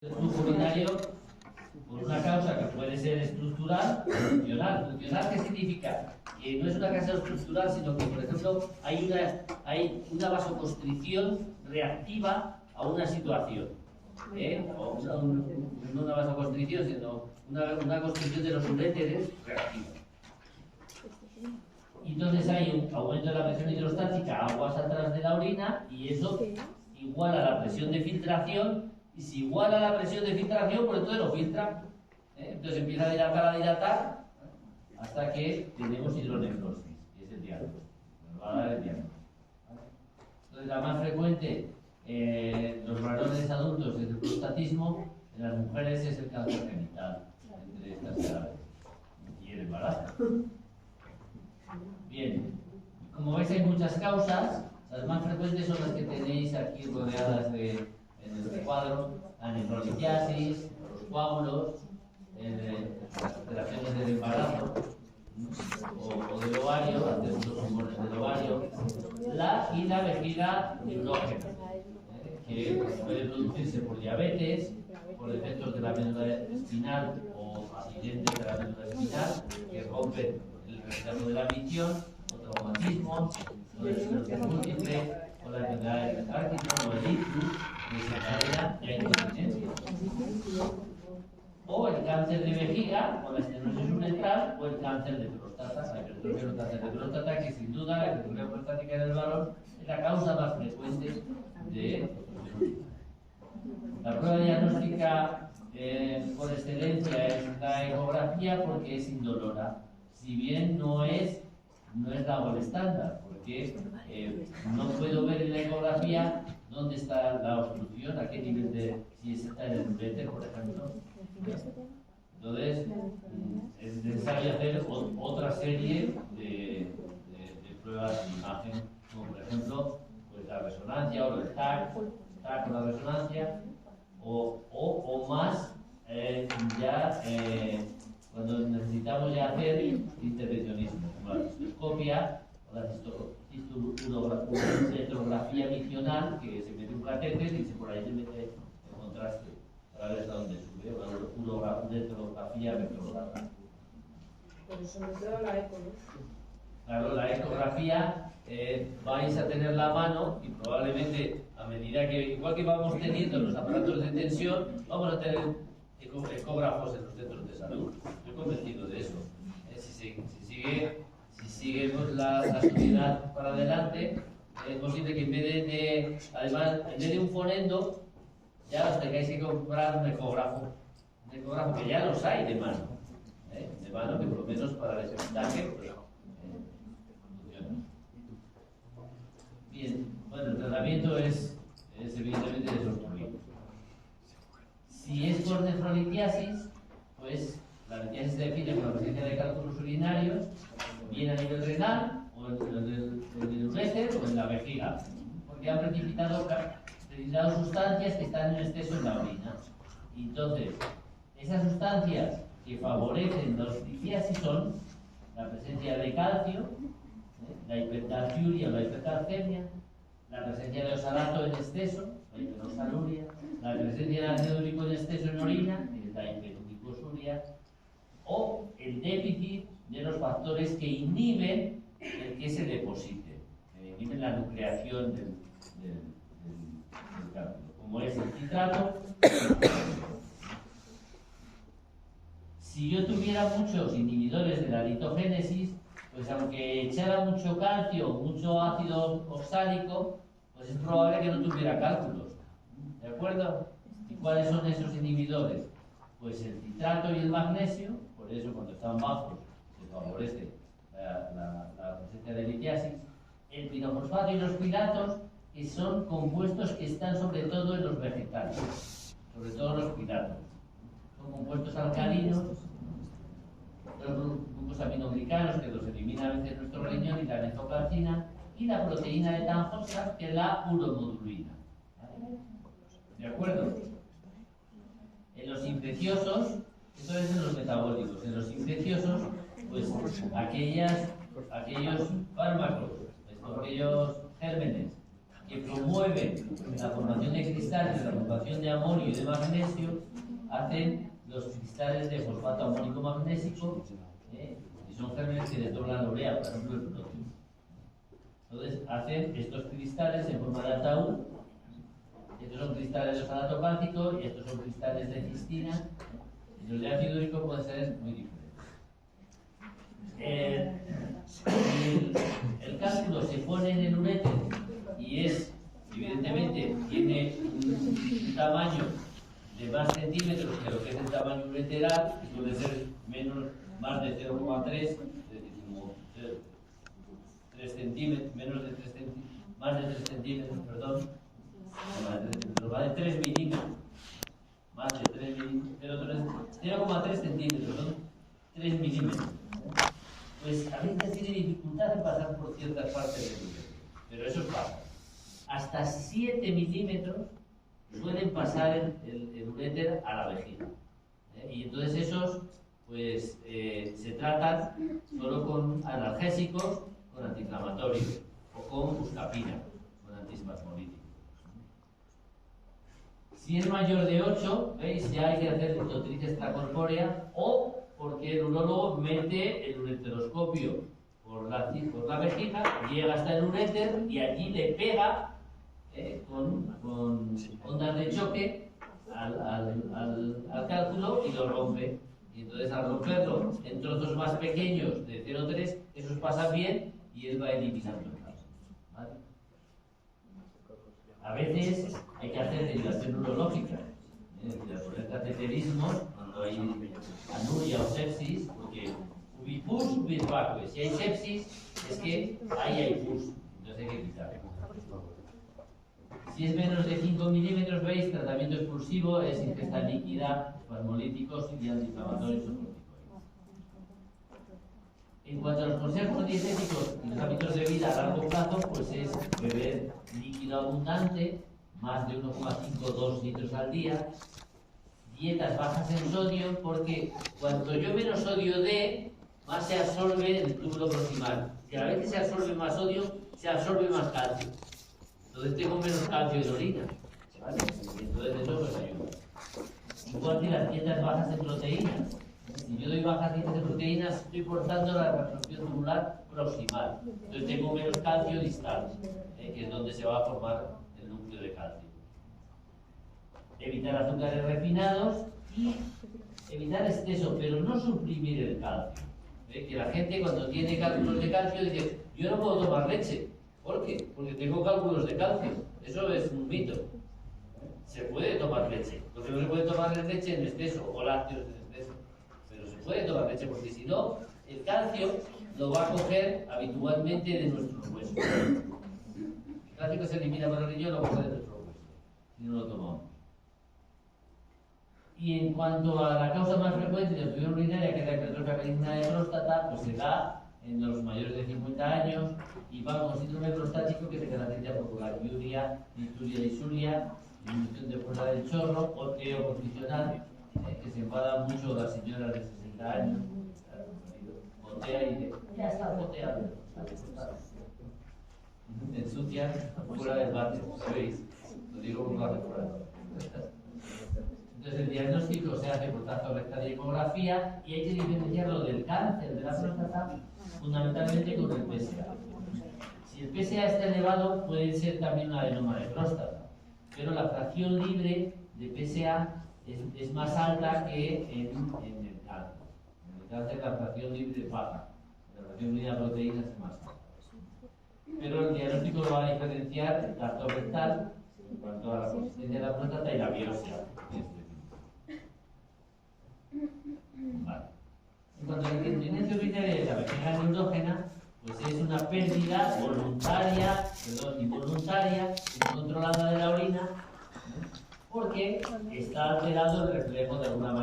El flujo urinario por una causa que puede ser estructural o funcional. ¿Funcional qué significa? Que no es una causa estructural, sino que, por ejemplo, hay una vasoconstricción reactiva a una situación. O no una vasoconstricción, sino una constricción de los uréteres reactiva. Y entonces hay un aumento de la presión hidrostática, aguas atrás de la orina, y eso iguala la presión de filtración. Y si iguala la presión de filtración, pues entonces lo filtra. Entonces empieza a dilatar, hasta que tenemos hidronefrosis, que es el diagnóstico. Nos va a dar el diagnóstico. Entonces la más frecuente en los varones adultos es el prostatismo, en las mujeres es el cáncer genital, entre estas edades. Y el embarazo. Bien, como veis hay muchas causas. Las más frecuentes son las que tenéis aquí rodeadas en este cuadro: la nefrolitiasis, los coágulos, las alteraciones del embarazo o del ovario, algunos tumores del ovario, y la vejiga neurógena, que puede producirse por diabetes, por defectos de la médula espinal o accidentes de la médula espinal que rompen el rechazo de la visión, o traumatismos, o esclerosis múltiple, o la enfermedad de Parkinson o el ictus, que desencadena la incontinencia. O el cáncer de vejiga, o la estenosis uretral, o el cáncer de próstata, la hipertrofia del cáncer de próstata, que sin duda la hipertrofia prostática en el varón es la causa más frecuente de la prueba diagnóstica por excelencia es la ecografía, porque es indolora, si bien no es la gold estándar, porque no puedo ver en la ecografía dónde está la obstrucción, a qué nivel si está en el uréter, por ejemplo. Entonces, es necesario hacer otra serie de pruebas de imagen, como por ejemplo pues la resonancia o el TAC con la resonancia, o más cuando necesitamos ya hacer intervencionismo, como la cistoscopia o la cistografía misional, que se mete un catéter y por ahí se mete el contraste para ver hasta dónde sube, o la uretrografía retrograda. Pero sobre todo la eco, ¿no? Claro, la ecografía vais a tener la mano y probablemente a medida que, igual que vamos teniendo los aparatos de tensión, vamos a tener ecógrafos en los centros de salud. Estoy convencido de eso. Si sigue la sociedad para adelante, es posible que además, en vez de un fonendo, ya os tengáis que comprar un ecógrafo que ya los hay de mano, que por lo menos para el desmontaje, pues, funciona. Bien, bueno, el tratamiento es evidentemente desobstruir. Si es por nefrolitiasis, pues la litiasis se define por la presencia de cálculos urinarios, bien a nivel renal, o en el uréter, o en la vejiga, porque han precipitado sustancias que están en exceso en la orina. Y entonces, esas sustancias que favorecen la litiasis son la presencia de calcio, la hipercalciuria o la hipercalcemia, la presencia de oxalato en exceso, la hiperoxaluria, la presencia de ácido úrico en exceso en orina, la hiperuricosuria, o el déficit de los factores que inhiben el que se deposite, que inhiben la nucleación del cálculo, como es el citrato. Si yo tuviera muchos inhibidores de la litogénesis, pues aunque echara mucho calcio o mucho ácido oxálico, pues es probable que no tuviera cálculos. ¿De acuerdo? ¿Y cuáles son esos inhibidores? Pues el citrato y el magnesio, por eso cuando están bajos se favorece la presencia de litiasis, el pinofosfato y los piratos, que son compuestos que están sobre todo en los vegetales, sobre todo los piratos. Son compuestos alcalinos, los grupos aminoglicanos que los elimina a veces nuestro riñón, y la nefrocalcina, y la proteína de Tanhosa, que es la uromodulina. ¿De acuerdo? En los infecciosos, esto es en los metabólicos, en los infecciosos, pues aquellos fármacos, aquellos gérmenes que promueven la formación de cristales, la formación de amonio y de magnesio, hacen los cristales de fosfato amónico magnésico, y son gérmenes que desdoblan la urea, por ejemplo el proteína. Entonces hacen estos cristales en forma de ataúd. Estos son cristales de oxalato cálcico y estos son cristales de cistina. Y los de ácido úrico pueden ser muy diferentes. El cálculo se pone en el uréter y es, evidentemente, tiene un tamaño de más centímetros que lo que es el tamaño ureteral, que suele ser más de 0,3, es decir, como 3 centímetros, más de 3 centímetros, perdón, va de 3 milímetros, más de 3 milímetros, 0,3 centímetros, son 3 milímetros. Pues a veces tiene dificultad en pasar por ciertas partes del uréter, pero eso pasa. Hasta 7 milímetros suelen pasar el uréter a la vejiga. Y entonces esos pues se tratan solo con analgésicos, con antiinflamatorios o con buscapina, con antiespasmolíticos. Si es mayor de 8, ¿veis? Ya hay que hacer litotricia extracorpórea, o porque el urólogo mete el ureteroscopio por la vejiga, llega hasta el uréter y allí le pega con ondas de choque al cálculo y lo rompe. Y entonces al romperlo en trozos más pequeños de 0,3, esos pasan bien y él va eliminando el cálculo. ¿Vale? A veces hay que hacer derivación urológica, poner cateterismos cuando hay anuria o sepsis, porque ubi pus, ubi vacue. Si hay sepsis, es que ahí hay pus, entonces hay que quitarlo. Si es menos de 5 milímetros, veis, tratamiento expulsivo es ingesta líquida, espasmolíticos y antiinflamatorios o corticoides. En cuanto a los consejos dietéticos y los hábitos de vida a largo plazo, pues es beber líquido abundante, más de 1,5-2 litros al día, dietas bajas en sodio, porque cuanto yo menos sodio dé, más se absorbe el túbulo proximal. Si a veces se absorbe más sodio, se absorbe más calcio. Entonces tengo menos calcio en orina, ¿vale? Y entonces eso pues ayuda. Igual que las dietas bajas en proteínas. Si yo doy bajas dietas de proteínas, estoy forzando la reabsorción tubular proximal. Entonces tengo menos calcio distal, que es donde se va a formar el núcleo de calcio. Evitar azúcares refinados y evitar exceso, pero no suprimir el calcio. Que la gente cuando tiene cálculos de calcio dice, yo no puedo tomar leche. ¿Por qué? Porque tengo cálculos de calcio. Eso es un mito. Se puede tomar leche. Lo que no se puede tomar es leche en exceso o lácteos en exceso. Pero se puede tomar leche porque si no, el calcio lo va a coger habitualmente de nuestros huesos. El calcio que se elimina por el riñón lo coge de nuestros huesos si no lo tomamos. Y en cuanto a la causa más frecuente de obstrucción urinaria, que es la hipertrofia benigna de próstata, pues se da en los mayores de 50 años y va con síndrome prostático que se caracteriza por la diuria, disuria, disminución de fuerza del chorro, goteo posicional, que se enfadan mucho las señoras de 60 años, gotea y dice, ya está goteando, ensucian fuera del barrio, ¿sabéis? Lo digo por la temporada. Entonces el diagnóstico se hace por tacto rectal y ecografía y hay que diferenciarlo del cáncer de la próstata fundamentalmente con el PSA. Si el PSA está elevado puede ser también un adenoma de próstata, pero la fracción libre de PSA es más alta que en el cáncer. En el cáncer la fracción libre es baja, la fracción libre de proteínas es más alta. Pero el diagnóstico lo va a diferenciar el tacto rectal en cuanto a la consistencia de la próstata y la biopsia. Vale. En cuanto a la incontinencia urinaria de la vejiga neurógena, pues es una pérdida involuntaria, incontrolada de la orina, porque está alterado el reflejo de alguna manera.